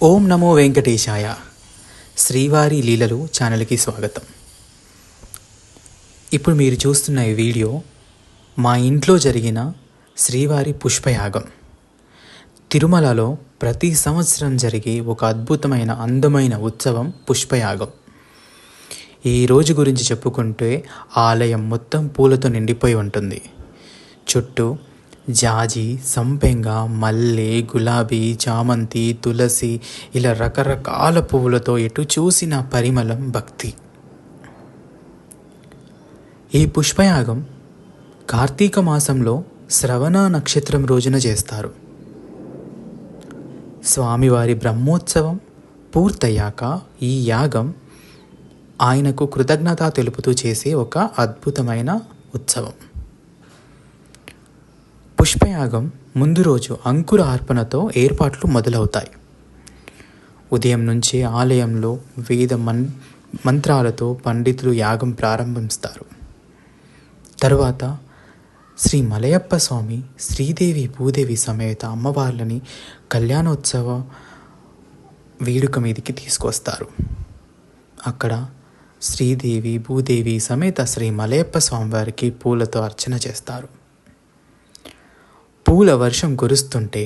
ఓం నమో వెంకటేశాయ. శ్రీవారి లీలలు ఛానల్కి స్వాగతం. ఇప్పుడు మీరు చూస్తున్న ఈ వీడియో మా ఇంట్లో జరిగిన శ్రీవారి పుష్పయాగం. తిరుమలలో ప్రతి సంవత్సరం జరిగే ఒక అద్భుతమైన అందమైన ఉత్సవం పుష్పయాగం. ఈ రోజు గురించి చెప్పుకుంటే ఆలయం మొత్తం పూలతో నిండిపోయి ఉంటుంది. చుట్టూ జాజి, సంపెంగ, మల్లె, గులాబీ, చామంతి, తులసి ఇలా రకరకాల పువ్వులతో ఎటు చూసిన పరిమళం, భక్తి. ఈ పుష్పయాగం కార్తీక మాసంలో శ్రవణ నక్షత్రం రోజున చేస్తారు. స్వామివారి బ్రహ్మోత్సవం పూర్తయ్యాక ఈ యాగం ఆయనకు కృతజ్ఞత తెలుపుతూ చేసే ఒక అద్భుతమైన ఉత్సవం. పుష్పయాగం ముందు రోజు అంకుర అర్పణతో ఏర్పాట్లు మొదలవుతాయి. ఉదయం నుంచే ఆలయంలో వేద మంత్రాలతో పండితులు యాగం ప్రారంభిస్తారు. తరువాత శ్రీ మలయప్ప స్వామి, శ్రీదేవి, భూదేవి సమేత అమ్మవార్లని కళ్యాణోత్సవ వేడుక మీదకి తీసుకొస్తారు. అక్కడ శ్రీదేవి, భూదేవి సమేత శ్రీ మలయప్ప స్వామివారికి పూలతో అర్చన చేస్తారు. పూల వర్షం కురుస్తుంటే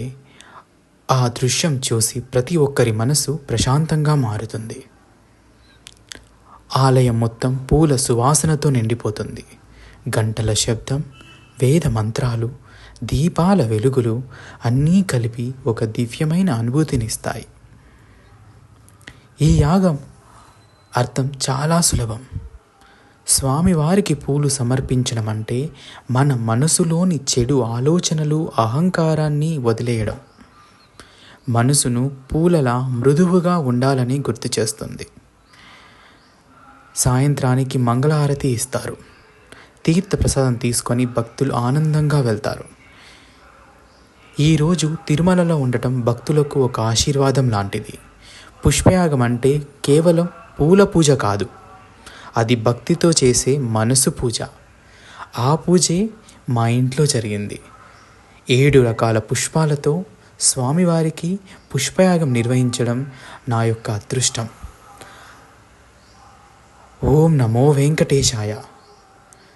ఆ దృశ్యం చూసి ప్రతి ఒక్కరి మనసు ప్రశాంతంగా మారుతుంది. ఆలయం మొత్తం పూల సువాసనతో నిండిపోతుంది. గంటల శబ్దం, వేద మంత్రాలు, దీపాల వెలుగులు అన్నీ కలిపి ఒక దివ్యమైన అనుభూతినిస్తాయి. ఈ యాగం అర్థం చాలా సులభం. స్వామివారికి పూలు సమర్పించడం అంటే మన మనసులోని చెడు ఆలోచనలు, అహంకారాన్ని వదిలేయడం. మనసును పూలలా మృదువుగా ఉండాలని గుర్తు చేస్తుంది. సాయంత్రానికి మంగళహారతి ఇస్తారు. తీర్థ ప్రసాదం తీసుకొని భక్తులు ఆనందంగా వెళ్తారు. ఈరోజు తిరుమలలో ఉండటం భక్తులకు ఒక ఆశీర్వాదం లాంటిది. పుష్పయాగం అంటే కేవలం పూల పూజ కాదు, అది భక్తితో చేసే మనసు పూజ. ఆ పూజే మా ఇంట్లో జరిగింది. 7 రకాల పుష్పాలతో స్వామివారికి పుష్పయాగం నిర్వహించడం నా యొక్క అదృష్టం. ఓం నమో వెంకటేశాయ.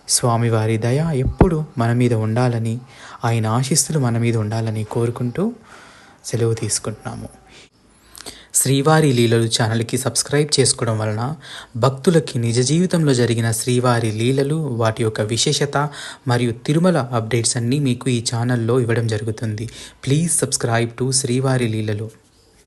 స్వామివారి దయ ఎప్పుడు మన మీద ఉండాలని, ఆయన ఆశీస్సులు మన మీద ఉండాలని కోరుకుంటూ సెలవు తీసుకుంటున్నాము. శ్రీవారి లీలలు ఛానల్కి సబ్స్క్రైబ్ చేసుకోవడం వలన భక్తులకి నిజ జీవితంలో జరిగిన శ్రీవారి లీలలు, వాటి యొక్క విశేషత మరియు తిరుమల అప్డేట్స్ అన్నీ మీకు ఈ ఛానల్లో ఇవ్వడం జరుగుతుంది. ప్లీజ్ సబ్స్క్రైబ్ టు శ్రీవారి లీలలు.